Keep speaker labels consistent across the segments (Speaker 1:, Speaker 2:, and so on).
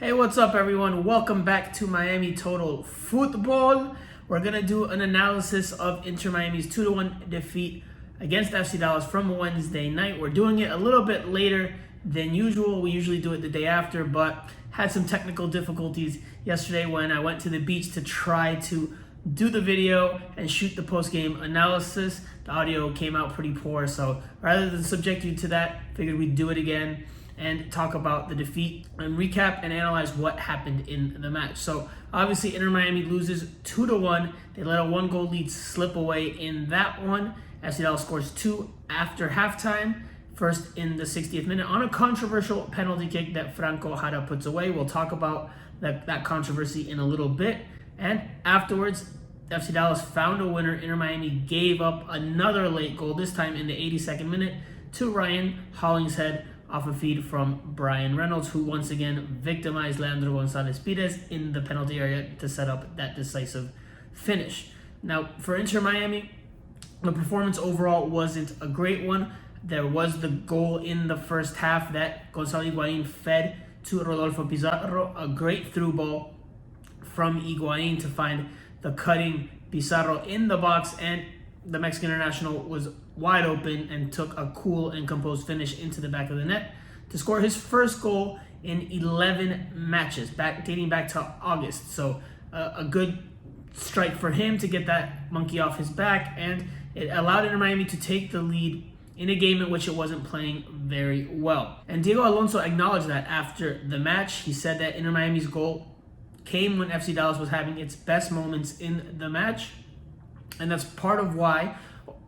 Speaker 1: Hey, what's up, everyone? Welcome back to Miami Total Football. We're going to do an analysis of Inter Miami's 2-1 defeat against FC Dallas from Wednesday night. We're doing it a little bit later than usual. We usually do it the day after, but had some technical difficulties yesterday when I went to the beach to try to do the video and shoot the post-game analysis. The audio came out pretty poor, so rather than subject you to that, figured we'd do it again and talk about the defeat and recap and analyze what happened in the match. So obviously Inter Miami loses 2-1. They let a 1-goal lead slip away in that one. FC Dallas scores 2 after halftime, first in the 60th minute on a controversial penalty kick that Franco Jara puts away. We'll talk about that controversy in a little bit. And afterwards, FC Dallas found a winner. Inter Miami gave up another late goal, this time in the 82nd minute, to Ryan Hollingshead off a feed from Brian Reynolds, who once again victimized Leandro Gonzalez-Pires in the penalty area to set up that decisive finish. Now, for Inter Miami, the performance overall wasn't a great one. There was the goal in the first half that Gonzalo Higuain fed to Rodolfo Pizarro, a great through ball from Higuain to find the cutting Pizarro in the box, and the Mexican international was wide open and took a cool and composed finish into the back of the net to score his first goal in 11 matches, dating back to August. So a good strike for him to get that monkey off his back, and it allowed Inter Miami to take the lead in a game in which it wasn't playing very well. And Diego Alonso acknowledged that after the match. He said that Inter Miami's goal came when FC Dallas was having its best moments in the match, and that's part of why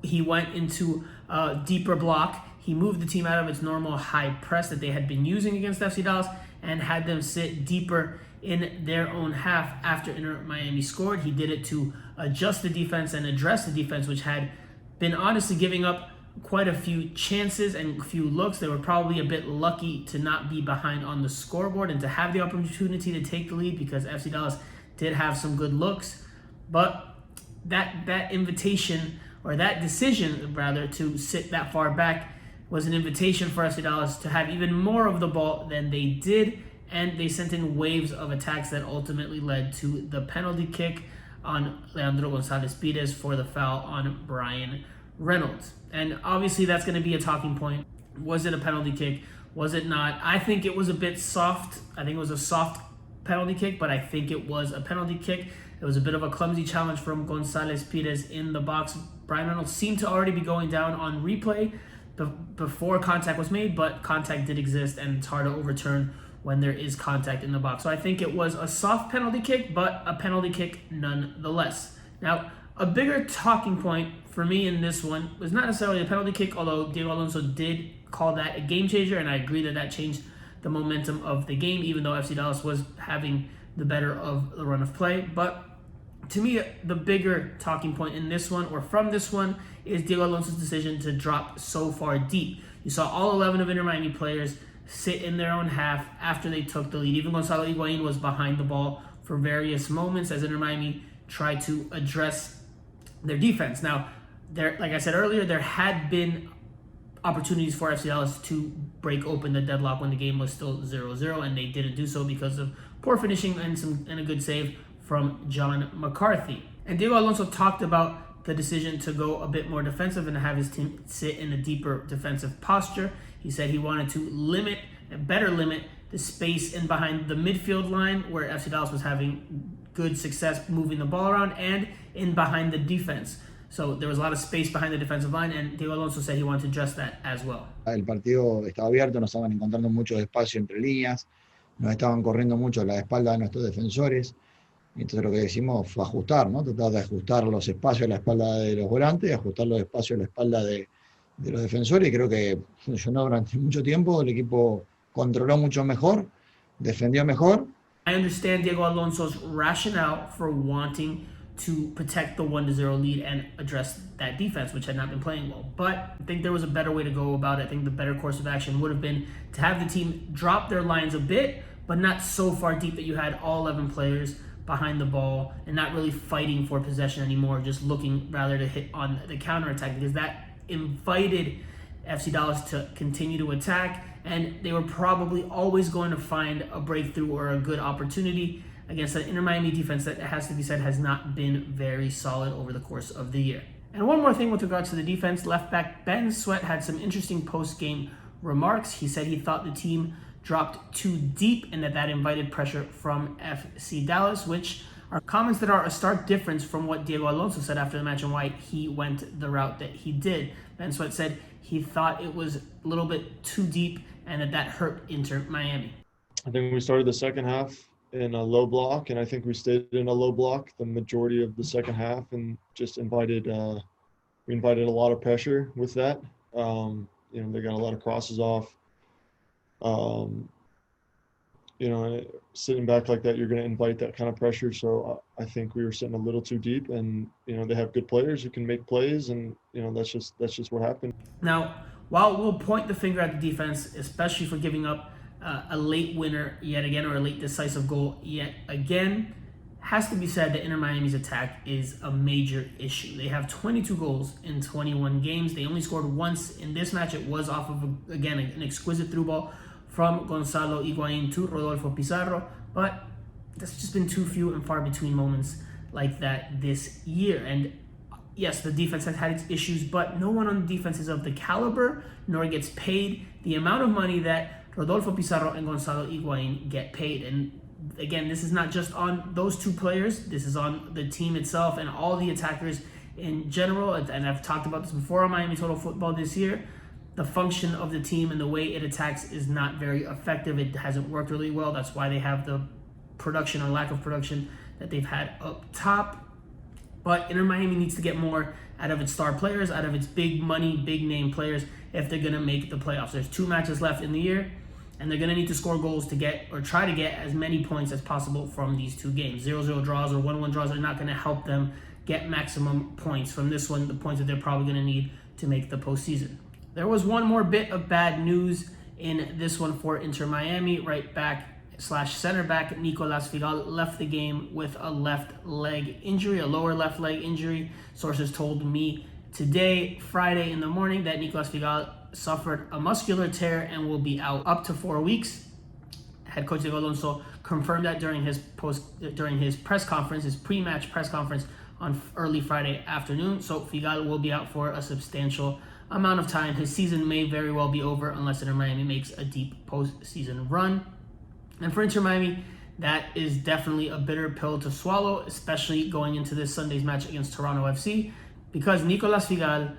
Speaker 1: he went into a deeper block. He moved the team out of its normal high press that they had been using against FC Dallas and had them sit deeper in their own half after Inter Miami scored. He did it to adjust the defense and address the defense, which had been honestly giving up quite a few chances and a few looks. They were probably a bit lucky to not be behind on the scoreboard and to have the opportunity to take the lead, because FC Dallas did have some good looks. But that invitation, or that decision rather, to sit that far back was an invitation for FC Dallas to have even more of the ball than they did, and they sent in waves of attacks that ultimately led to the penalty kick on Leandro Gonzalez-Pires for the foul on Brian Reynolds. And obviously that's going to be a talking point. Was it a penalty kick? Was it not? I think it was a bit soft. I think it was a soft penalty kick, but I think it was a penalty kick. It was a bit of a clumsy challenge from Gonzalez-Pires in the box. Brian Reynolds seemed to already be going down on replay before contact was made, but contact did exist, and it's hard to overturn when there is contact in the box. So I think it was a soft penalty kick, but a penalty kick nonetheless. Now, a bigger talking point for me in this one was not necessarily a penalty kick, although Diego Alonso did call that a game changer, and I agree that changed the momentum of the game, even though FC Dallas was having the better of the run of play. But to me, the bigger talking point in this one, or from this one, is Diego Alonso's decision to drop so far deep. You saw all 11 of Inter Miami players sit in their own half after they took the lead. Even Gonzalo Higuain was behind the ball for various moments as Inter Miami tried to address their defense. Now, like I said earlier, there had been opportunities for FC Dallas to break open the deadlock when the game was still 0-0, and they didn't do so because of poor finishing and a good save from John McCarthy. And Diego Alonso talked about the decision to go a bit more defensive and to have his team sit in a deeper defensive posture. He said he wanted to better limit the space in behind the midfield line, where FC Dallas was having good success moving the ball around, and in behind the defense. So there was a lot of space behind the defensive line, and Diego Alonso said he wanted to address that as well.
Speaker 2: El partido estaba abierto, nos estaban encontrando mucho espacio entre líneas, nos estaban corriendo mucho a la espalda de nuestros defensores. Entonces lo que decimos fue ajustar, ¿no? Tratar de ajustar los espacios a la espalda de los volantes, ajustar los espacios a la espalda de los defensores, y creo que funcionó durante mucho tiempo. El equipo controló mucho mejor, defendió mejor.
Speaker 1: I understand Diego Alonso's rationale for wanting to protect the 1-0 lead and address that defense, which had not been playing well. But I think there was a better way to go about it. I think the better course of action would have been to have the team drop their lines a bit, but not so far deep that you had all 11 players behind the ball and not really fighting for possession anymore, just looking rather to hit on the counterattack, because that invited FC Dallas to continue to attack and they were probably always going to find a breakthrough or a good opportunity against an Inter Miami defense that, it has to be said, has not been very solid over the course of the year. And one more thing with regards to the defense, left back Ben Sweat had some interesting post-game remarks. He said he thought the team dropped too deep and that invited pressure from FC Dallas, which are comments that are a stark difference from what Diego Alonso said after the match and why he went the route that he did. Ben Sweat said he thought it was a little bit too deep and that hurt Inter Miami.
Speaker 3: I think we started the second half in a low block, and I think we stayed in a low block the majority of the second half and just invited a lot of pressure with that. They got a lot of crosses off. Sitting back like that, you're going to invite that kind of pressure. So I think we were sitting a little too deep, and they have good players who can make plays, and that's just what happened.
Speaker 1: Now, while we'll point the finger at the defense, especially for giving up a late winner yet again, or a late decisive goal yet again, has to be said that Inter Miami's attack is a major issue. They have 22 goals in 21 games. They only scored once in this match. It was off of, again, an exquisite through ball from Gonzalo Higuain to Rodolfo Pizarro, but there's just been too few and far between moments like that this year. And yes, the defense has had its issues, but no one on the defense is of the caliber nor gets paid the amount of money that Rodolfo Pizarro and Gonzalo Higuain get paid. And again, this is not just on those two players. This is on the team itself and all the attackers in general. And I've talked about this before on Miami Total Football this year. The function of the team and the way it attacks is not very effective. It hasn't worked really well. That's why they have the production or lack of production that they've had up top. But Inter Miami needs to get more out of its star players, out of its big money, big name players, if they're going to make the playoffs. There's 2 matches left in the year, and they're going to need to score goals to get, or try to get, as many points as possible from these 2 games. 0-0 draws or 1-1 draws are not going to help them get maximum points from this one, the points that they're probably going to need to make the postseason. There was one more bit of bad news in this one for Inter Miami. Right back / center back Nicolas Figal left the game with a left leg injury, a lower left leg injury. Sources told me today, Friday in the morning, that Nicolas Figal suffered a muscular tear and will be out up to 4 weeks. Head coach Diego Alonso confirmed that during his press conference, his pre-match press conference on early Friday afternoon. So Figal will be out for a substantial amount of time. His season may very well be over unless Inter Miami makes a deep postseason run. And for Inter Miami, that is definitely a bitter pill to swallow, especially going into this Sunday's match against Toronto FC, because Nicolas Figal,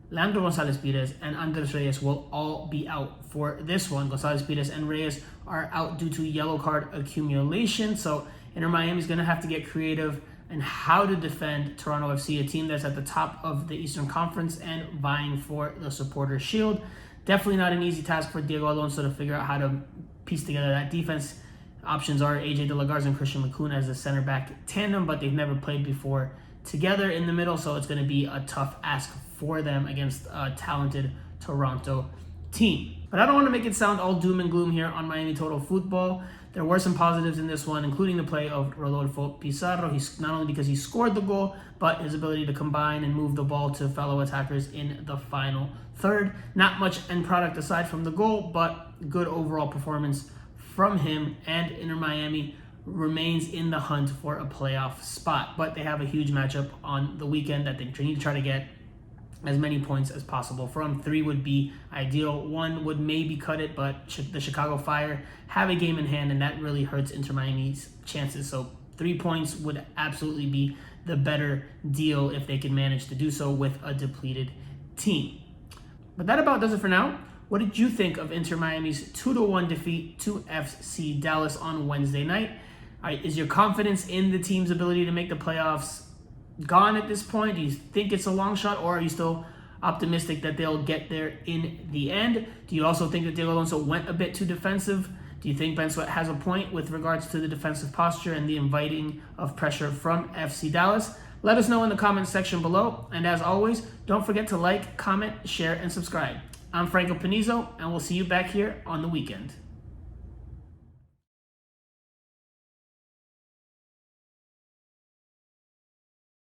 Speaker 1: Leandro Gonzalez-Pires, and Andres Reyes will all be out for this one. Gonzalez-Pires and Reyes are out due to yellow card accumulation, so Inter Miami is going to have to get creative and how to defend Toronto FC, a team that's at the top of the Eastern Conference and vying for the Supporters' Shield. Definitely not an easy task for Diego Alonso to figure out how to piece together that defense. Options are AJ De La Garza and Christian Lacuna as a center back tandem, but they've never played before together in the middle, so it's going to be a tough ask for them against a talented Toronto team. But I don't want to make it sound all doom and gloom here on Miami Total Football. There were some positives in this one, including the play of Rodolfo Pizarro. He's not only because he scored the goal, but his ability to combine and move the ball to fellow attackers in the final third. Not much end product aside from the goal, but good overall performance from him, and Inter Miami remains in the hunt for a playoff spot. But they have a huge matchup on the weekend that they need to try to get as many points as possible from. 3 would be ideal. 1 would maybe cut it, but the Chicago Fire have a game in hand, and that really hurts Inter Miami's chances. So 3 points would absolutely be the better deal if they can manage to do so with a depleted team. But that about does it for now. What did you think of Inter Miami's 2-1 defeat to FC Dallas on Wednesday night? Is your confidence in the team's ability to make the playoffs gone at this point? Do you think it's a long shot, or are you still optimistic that they'll get there in the end? Do you also think that Diego Alonso went a bit too defensive? Do you think Ben Sweat has a point with regards to the defensive posture and the inviting of pressure from FC Dallas? Let us know in the comments section below. And as always, don't forget to like, comment, share, and subscribe. I'm Franco Panizo, and we'll see you back here on the weekend.